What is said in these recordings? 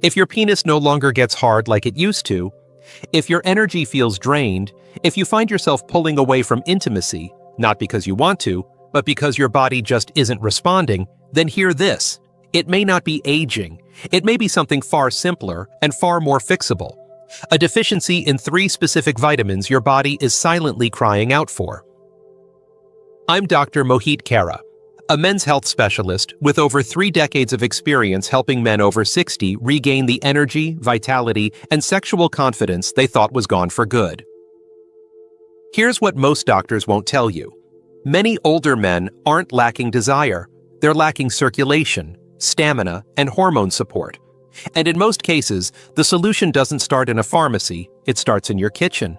if your penis no longer gets hard like it used to, if your energy feels drained, if you find yourself pulling away from intimacy, not because you want to, but because your body just isn't responding, then hear this. It may not be aging. It may be something far simpler and far more fixable. A deficiency in 3 specific vitamins your body is silently crying out for. I'm Dr. Mohit Kara, a men's health specialist with over 3 decades of experience helping men over 60 regain the energy, vitality, and sexual confidence they thought was gone for good. Here's what most doctors won't tell you. Many older men aren't lacking desire. They're lacking circulation, stamina, and hormone support. And in most cases, the solution doesn't start in a pharmacy, it starts in your kitchen.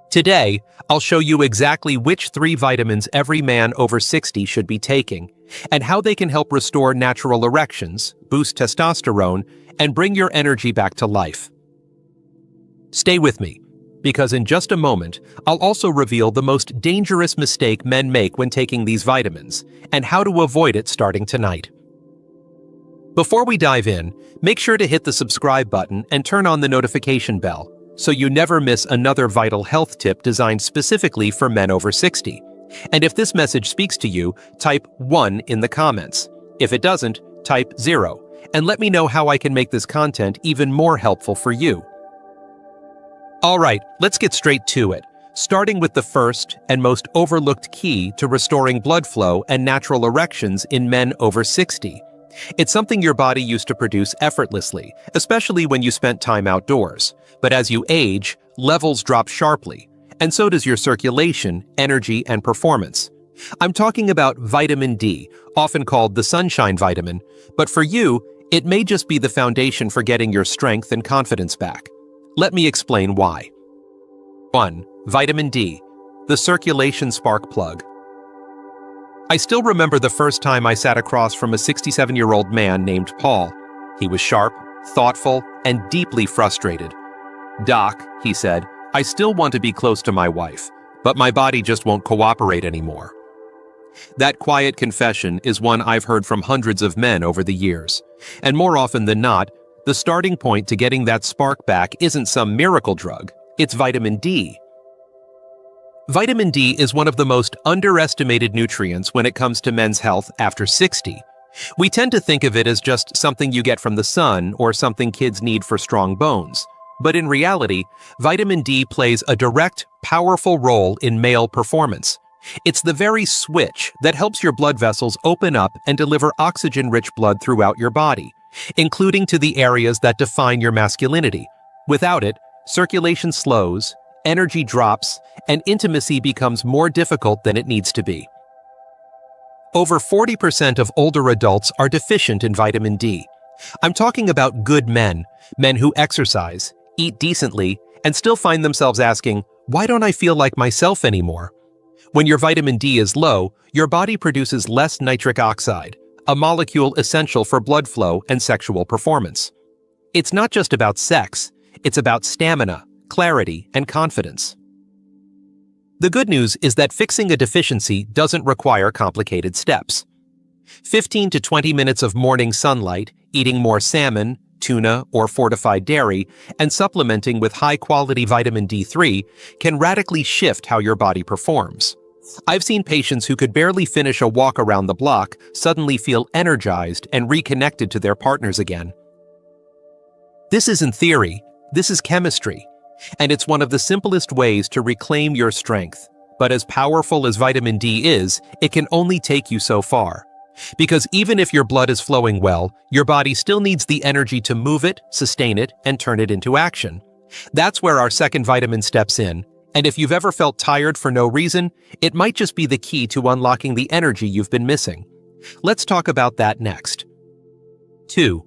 Today, I'll show you exactly which 3 vitamins every man over 60 should be taking, and how they can help restore natural erections, boost testosterone, and bring your energy back to life. Stay with me, because in just a moment, I'll also reveal the most dangerous mistake men make when taking these vitamins, and how to avoid it starting tonight. Before we dive in, make sure to hit the subscribe button and turn on the notification bell, so you never miss another vital health tip designed specifically for men over 60. And if this message speaks to you, type 1 in the comments. If it doesn't, type 0, and let me know how I can make this content even more helpful for you. Alright, let's get straight to it, starting with the first and most overlooked key to restoring blood flow and natural erections in men over 60. It's something your body used to produce effortlessly, especially when you spent time outdoors. But as you age, levels drop sharply, and so does your circulation, energy, and performance. I'm talking about vitamin D, often called the sunshine vitamin, but for you, it may just be the foundation for getting your strength and confidence back. Let me explain why. 1. Vitamin D, the circulation spark plug. I still remember the first time I sat across from a 67-year-old man named Paul. He was sharp, thoughtful, and deeply frustrated. "Doc," he said, "I still want to be close to my wife, but my body just won't cooperate anymore." That quiet confession is one I've heard from hundreds of men over the years. And more often than not, the starting point to getting that spark back isn't some miracle drug, it's vitamin D. Vitamin D is one of the most underestimated nutrients when it comes to men's health after 60. We tend to think of it as just something you get from the sun or something kids need for strong bones. But in reality, vitamin D plays a direct, powerful role in male performance. It's the very switch that helps your blood vessels open up and deliver oxygen-rich blood throughout your body, including to the areas that define your masculinity. Without it, circulation slows, energy drops, and intimacy becomes more difficult than it needs to be. Over 40% of older adults are deficient in vitamin D. I'm talking about good men who exercise, eat decently, and still find themselves asking, "Why don't I feel like myself anymore?" When your vitamin D is low, your body produces less nitric oxide, a molecule essential for blood flow and sexual performance. It's not just about sex, it's about stamina, clarity, and confidence. The good news is that fixing a deficiency doesn't require complicated steps. 15 to 20 minutes of morning sunlight, eating more salmon, tuna, or fortified dairy, and supplementing with high-quality vitamin D3 can radically shift how your body performs. I've seen patients who could barely finish a walk around the block suddenly feel energized and reconnected to their partners again. This isn't theory, this is chemistry. And it's one of the simplest ways to reclaim your strength. But as powerful as vitamin D is, it can only take you so far. Because even if your blood is flowing well, your body still needs the energy to move it, sustain it, and turn it into action. That's where our second vitamin steps in. And if you've ever felt tired for no reason, it might just be the key to unlocking the energy you've been missing. Let's talk about that next. 2.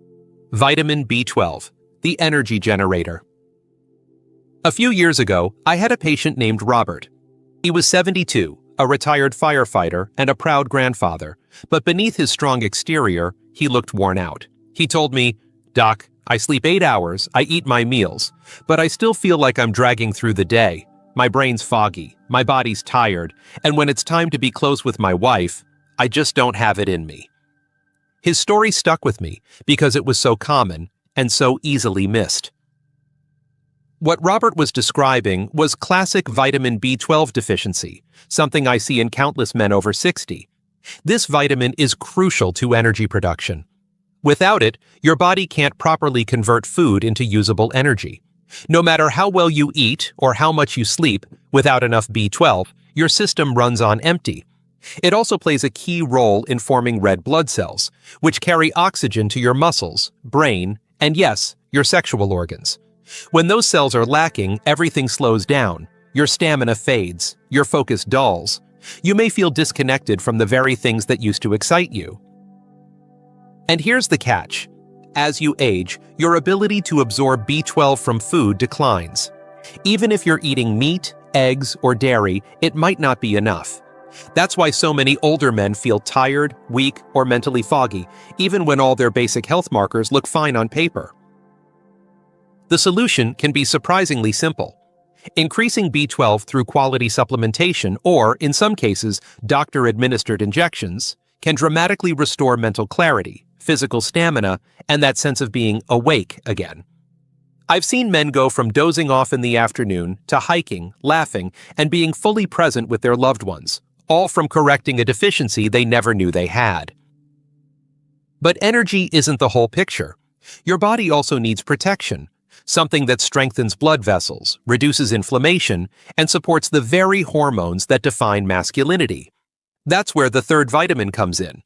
Vitamin B12, the energy generator. A few years ago, I had a patient named Robert. He was 72, a retired firefighter and a proud grandfather, but beneath his strong exterior, he looked worn out. He told me, "Doc, I sleep 8 hours, I eat my meals, but I still feel like I'm dragging through the day. My brain's foggy, my body's tired, and when it's time to be close with my wife, I just don't have it in me." His story stuck with me because it was so common and so easily missed. What Robert was describing was classic vitamin B12 deficiency, something I see in countless men over 60. This vitamin is crucial to energy production. Without it, your body can't properly convert food into usable energy. No matter how well you eat or how much you sleep, without enough B12, your system runs on empty. It also plays a key role in forming red blood cells, which carry oxygen to your muscles, brain, and yes, your sexual organs. When those cells are lacking, everything slows down. Your stamina fades, your focus dulls. You may feel disconnected from the very things that used to excite you. And here's the catch. As you age, your ability to absorb B12 from food declines. Even if you're eating meat, eggs, or dairy, it might not be enough. That's why so many older men feel tired, weak, or mentally foggy, even when all their basic health markers look fine on paper. The solution can be surprisingly simple. Increasing B12 through quality supplementation or, in some cases, doctor-administered injections can dramatically restore mental clarity, physical stamina, and that sense of being awake again. I've seen men go from dozing off in the afternoon to hiking, laughing, and being fully present with their loved ones, all from correcting a deficiency they never knew they had. But energy isn't the whole picture. Your body also needs protection, something that strengthens blood vessels, reduces inflammation, and supports the very hormones that define masculinity. That's where the third vitamin comes in.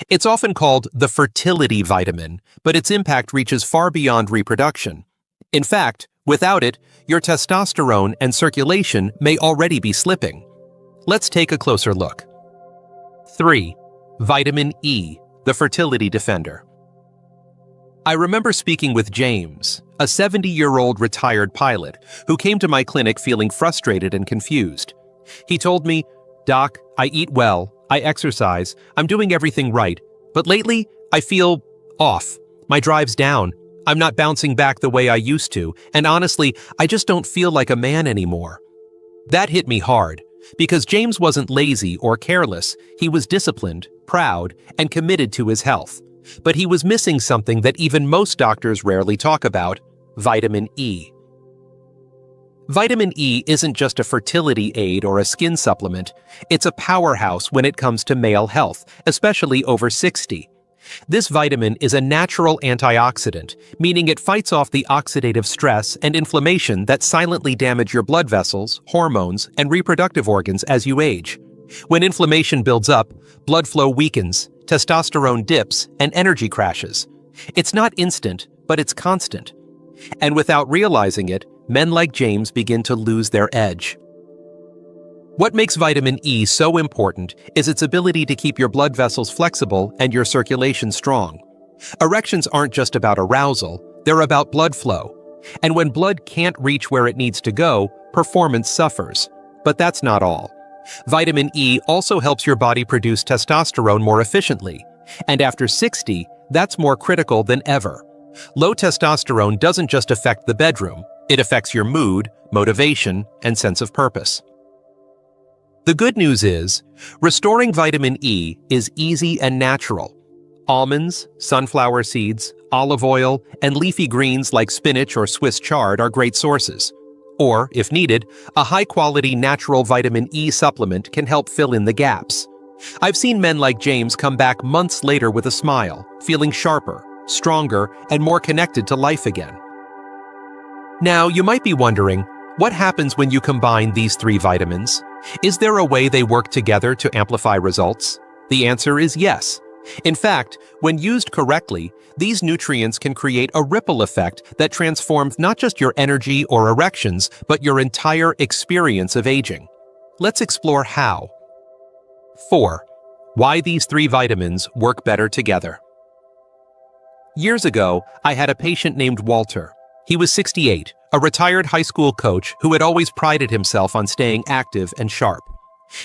It's often called the fertility vitamin, but its impact reaches far beyond reproduction. In fact, without it, your testosterone and circulation may already be slipping. Let's take a closer look. 3. Vitamin E, the fertility defender. I remember speaking with James, a 70-year-old retired pilot, who came to my clinic feeling frustrated and confused. He told me, "Doc, I eat well, I exercise, I'm doing everything right, but lately I feel off. My drive's down. I'm not bouncing back the way I used to, and honestly, I just don't feel like a man anymore." That hit me hard, because James wasn't lazy or careless. He was disciplined, proud, and committed to his health. But he was missing something that even most doctors rarely talk about: vitamin E. Vitamin E isn't just a fertility aid or a skin supplement. It's a powerhouse when it comes to male health, especially over 60. This vitamin is a natural antioxidant, meaning it fights off the oxidative stress and inflammation that silently damage your blood vessels, hormones, and reproductive organs as you age. When inflammation builds up, blood flow weakens, testosterone dips, and energy crashes. It's not instant, but it's constant. And without realizing it, men like James begin to lose their edge. What makes vitamin E so important is its ability to keep your blood vessels flexible and your circulation strong. Erections aren't just about arousal, they're about blood flow. And when blood can't reach where it needs to go, performance suffers. But that's not all. Vitamin E also helps your body produce testosterone more efficiently. And after 60, that's more critical than ever. Low testosterone doesn't just affect the bedroom, it affects your mood, motivation, and sense of purpose. The good news is, restoring vitamin E is easy and natural. Almonds, sunflower seeds, olive oil, and leafy greens like spinach or Swiss chard are great sources. Or, if needed, a high-quality natural vitamin E supplement can help fill in the gaps. I've seen men like James come back months later with a smile, feeling sharper, stronger, and more connected to life again. Now, you might be wondering, what happens when you combine these 3 vitamins? Is there a way they work together to amplify results? The answer is yes. In fact, when used correctly, these nutrients can create a ripple effect that transforms not just your energy or erections, but your entire experience of aging. Let's explore how. 4. Why these 3 vitamins work better together. Years ago, I had a patient named Walter. He was 68, a retired high school coach who had always prided himself on staying active and sharp.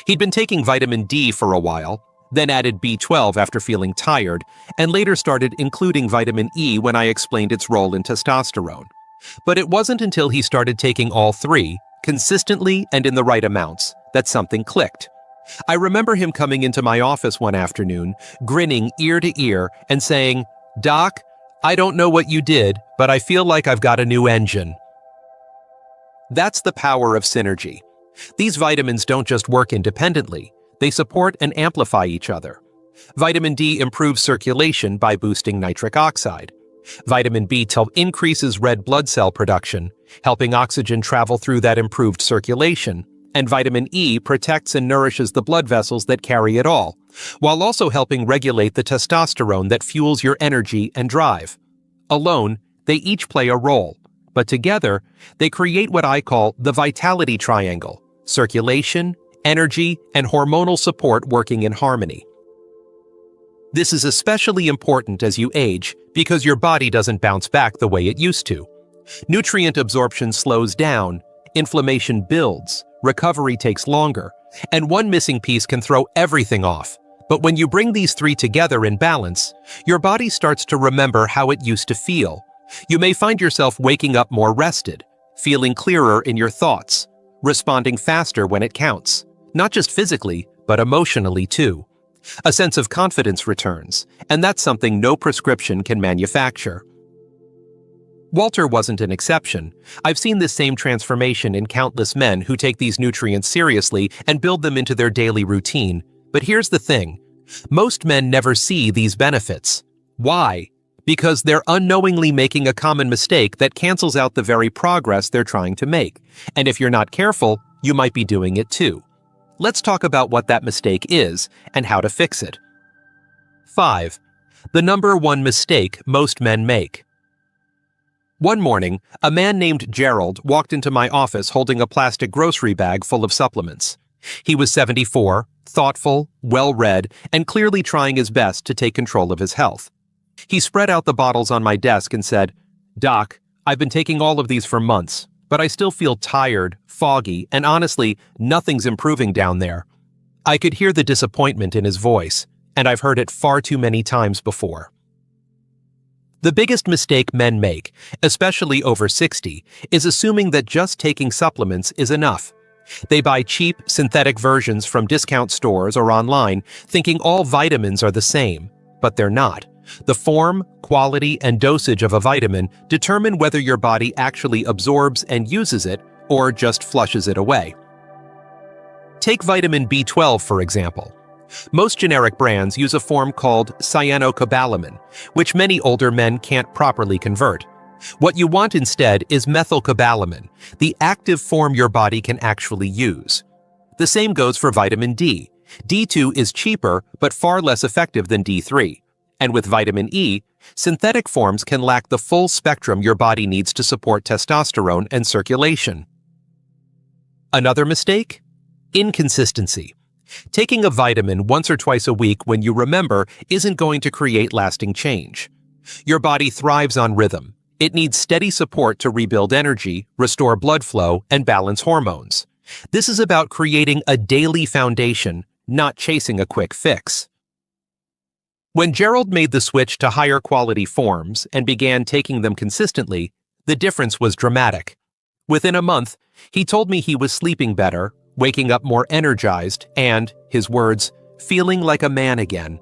He'd been taking vitamin D for a while, then added B12 after feeling tired, and later started including vitamin E when I explained its role in testosterone. But it wasn't until he started taking all 3, consistently and in the right amounts, that something clicked. I remember him coming into my office one afternoon, grinning ear to ear and saying, "Doc, I don't know what you did, but I feel like I've got a new engine." That's the power of synergy. These vitamins don't just work independently, they support and amplify each other. Vitamin D improves circulation by boosting nitric oxide. Vitamin B12 increases red blood cell production, helping oxygen travel through that improved circulation. And vitamin E protects and nourishes the blood vessels that carry it all, while also helping regulate the testosterone that fuels your energy and drive. Alone, they each play a role, but together, they create what I call the vitality triangle: circulation, energy, and hormonal support working in harmony. This is especially important as you age because your body doesn't bounce back the way it used to. Nutrient absorption slows down, inflammation builds, recovery takes longer, and one missing piece can throw everything off. But when you bring these three together in balance, your body starts to remember how it used to feel. You may find yourself waking up more rested, feeling clearer in your thoughts, responding faster when it counts, not just physically, but emotionally too. A sense of confidence returns, and that's something no prescription can manufacture. Walter wasn't an exception. I've seen this same transformation in countless men who take these nutrients seriously and build them into their daily routine. But here's the thing. Most men never see these benefits. Why? Because they're unknowingly making a common mistake that cancels out the very progress they're trying to make. And if you're not careful, you might be doing it too. Let's talk about what that mistake is and how to fix it. 5. The number one mistake most men make. One morning, a man named Gerald walked into my office holding a plastic grocery bag full of supplements. He was 74, thoughtful, well-read, and clearly trying his best to take control of his health. He spread out the bottles on my desk and said, "Doc, I've been taking all of these for months, but I still feel tired, foggy, and honestly, nothing's improving down there." I could hear the disappointment in his voice, and I've heard it far too many times before. The biggest mistake men make, especially over 60, is assuming that just taking supplements is enough. They buy cheap, synthetic versions from discount stores or online, thinking all vitamins are the same, but they're not. The form, quality, and dosage of a vitamin determine whether your body actually absorbs and uses it or just flushes it away. Take vitamin B12, for example. Most generic brands use a form called cyanocobalamin, which many older men can't properly convert. What you want instead is methylcobalamin, the active form your body can actually use. The same goes for vitamin D. D2 is cheaper but far less effective than D3. And with vitamin E, synthetic forms can lack the full spectrum your body needs to support testosterone and circulation. Another mistake? Inconsistency. Taking a vitamin once or twice a week when you remember isn't going to create lasting change. Your body thrives on rhythm. It needs steady support to rebuild energy, restore blood flow, and balance hormones. This is about creating a daily foundation, not chasing a quick fix. When Gerald made the switch to higher quality forms and began taking them consistently, the difference was dramatic. Within a month, he told me he was sleeping better, waking up more energized, and, his words, feeling like a man again.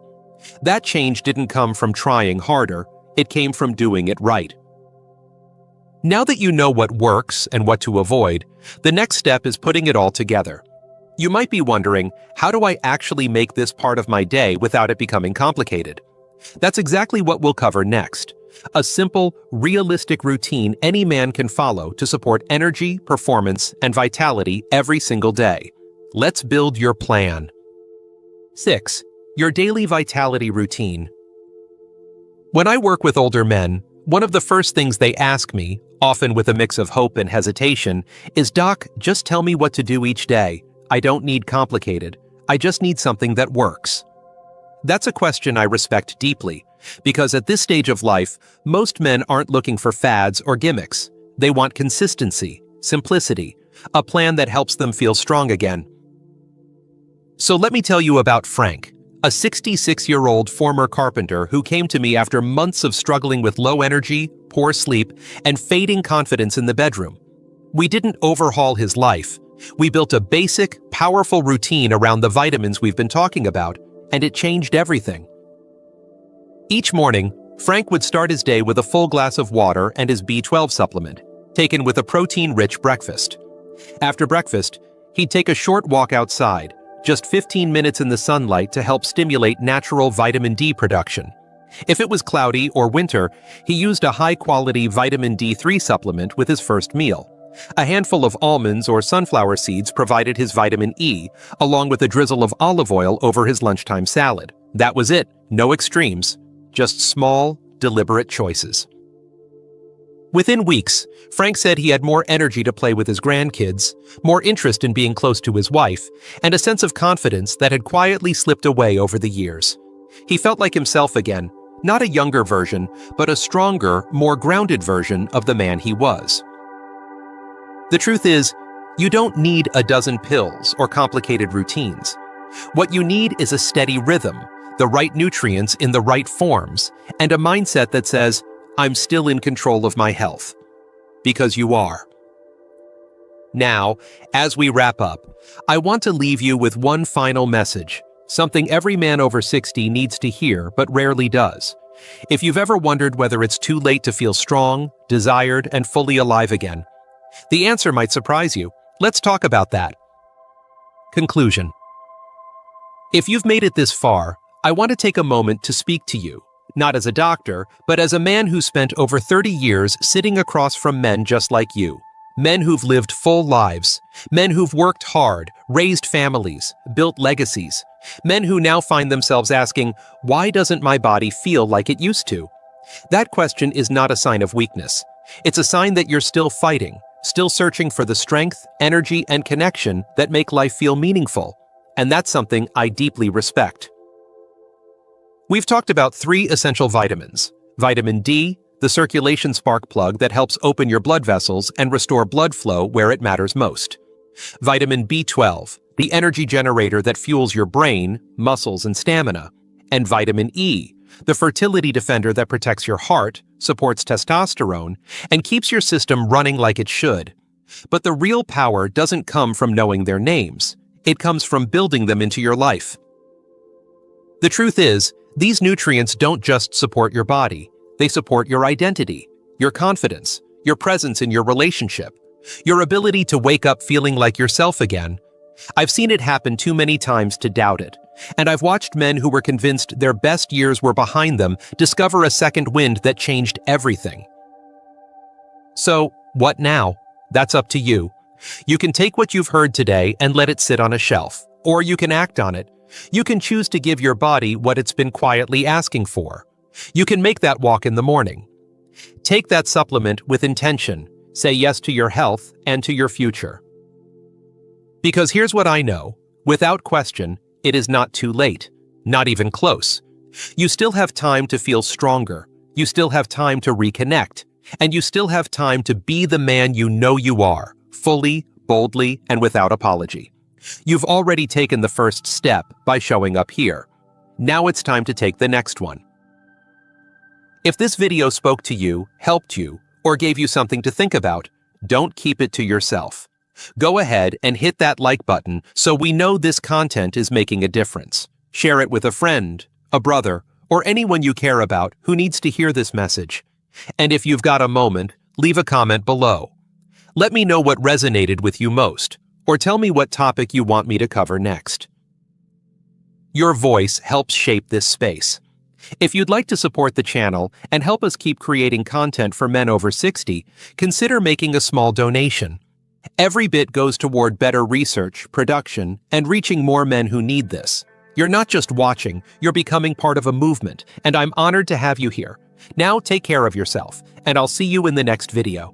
That change didn't come from trying harder, it came from doing it right. Now that you know what works and what to avoid, the next step is putting it all together. You might be wondering, how do I actually make this part of my day without it becoming complicated? That's exactly what we'll cover next. A simple, realistic routine any man can follow to support energy, performance, and vitality every single day. Let's build your plan. 6. Your daily vitality routine. When I work with older men, one of the first things they ask me, often with a mix of hope and hesitation, is, "Doc, just tell me what to do each day. I don't need complicated. I just need something that works." That's a question I respect deeply, because at this stage of life, most men aren't looking for fads or gimmicks. They want consistency, simplicity, a plan that helps them feel strong again. So let me tell you about Frank, a 66-year-old former carpenter who came to me after months of struggling with low energy, poor sleep, and fading confidence in the bedroom. We didn't overhaul his life, We built a basic, powerful routine around the vitamins we've been talking about, and it changed everything. Each morning, Frank would start his day with a full glass of water and his B12 supplement, taken with a protein-rich breakfast. After breakfast, he'd take a short walk outside, just 15 minutes in the sunlight to help stimulate natural vitamin D production. If it was cloudy or winter, he used a high-quality vitamin D3 supplement with his first meal. A handful of almonds or sunflower seeds provided his vitamin E, along with a drizzle of olive oil over his lunchtime salad. That was it, no extremes, just small, deliberate choices. Within weeks, Frank said he had more energy to play with his grandkids, more interest in being close to his wife, and a sense of confidence that had quietly slipped away over the years. He felt like himself again, not a younger version, but a stronger, more grounded version of the man he was. The truth is, you don't need a dozen pills or complicated routines. What you need is a steady rhythm, the right nutrients in the right forms, and a mindset that says, I'm still in control of my health. Because you are. Now, as we wrap up, I want to leave you with one final message, something every man over 60 needs to hear but rarely does. If you've ever wondered whether it's too late to feel strong, desired, and fully alive again, the answer might surprise you. Let's talk about that. Conclusion. If you've made it this far, I want to take a moment to speak to you, not as a doctor, but as a man who spent over 30 years sitting across from men just like you. Men who've lived full lives, men who've worked hard, raised families, built legacies, men who now find themselves asking, why doesn't my body feel like it used to? That question is not a sign of weakness. It's a sign that you're still fighting, still searching for the strength, energy, and connection that make life feel meaningful. And that's something I deeply respect. We've talked about 3 essential vitamins. Vitamin D, the circulation spark plug that helps open your blood vessels and restore blood flow where it matters most. Vitamin B12, the energy generator that fuels your brain, muscles, and stamina. And vitamin E, the fertility defender that protects your heart, supports testosterone, and keeps your system running like it should. But the real power doesn't come from knowing their names. It comes from building them into your life. The truth is, these nutrients don't just support your body. They support your identity, your confidence, your presence in your relationship, your ability to wake up feeling like yourself again. I've seen it happen too many times to doubt it, and I've watched men who were convinced their best years were behind them discover a second wind that changed everything. So, what now? That's up to you. You can take what you've heard today and let it sit on a shelf, or you can act on it. You can choose to give your body what it's been quietly asking for. You can make that walk in the morning. Take that supplement with intention. Say yes to your health and to your future. Because here's what I know. Without question, it is not too late. Not even close. You still have time to feel stronger. You still have time to reconnect. And you still have time to be the man you know you are, fully, boldly, and without apology. You've already taken the first step by showing up here. Now it's time to take the next one. If this video spoke to you, helped you, or gave you something to think about, don't keep it to yourself. Go ahead and hit that like button so we know this content is making a difference. Share it with a friend, a brother, or anyone you care about who needs to hear this message. And if you've got a moment, leave a comment below. Let me know what resonated with you most, or tell me what topic you want me to cover next. Your voice helps shape this space. If you'd like to support the channel and help us keep creating content for men over 60, consider making a small donation. Every bit goes toward better research, production, and reaching more men who need this. You're not just watching, you're becoming part of a movement, and I'm honored to have you here. Now take care of yourself, and I'll see you in the next video.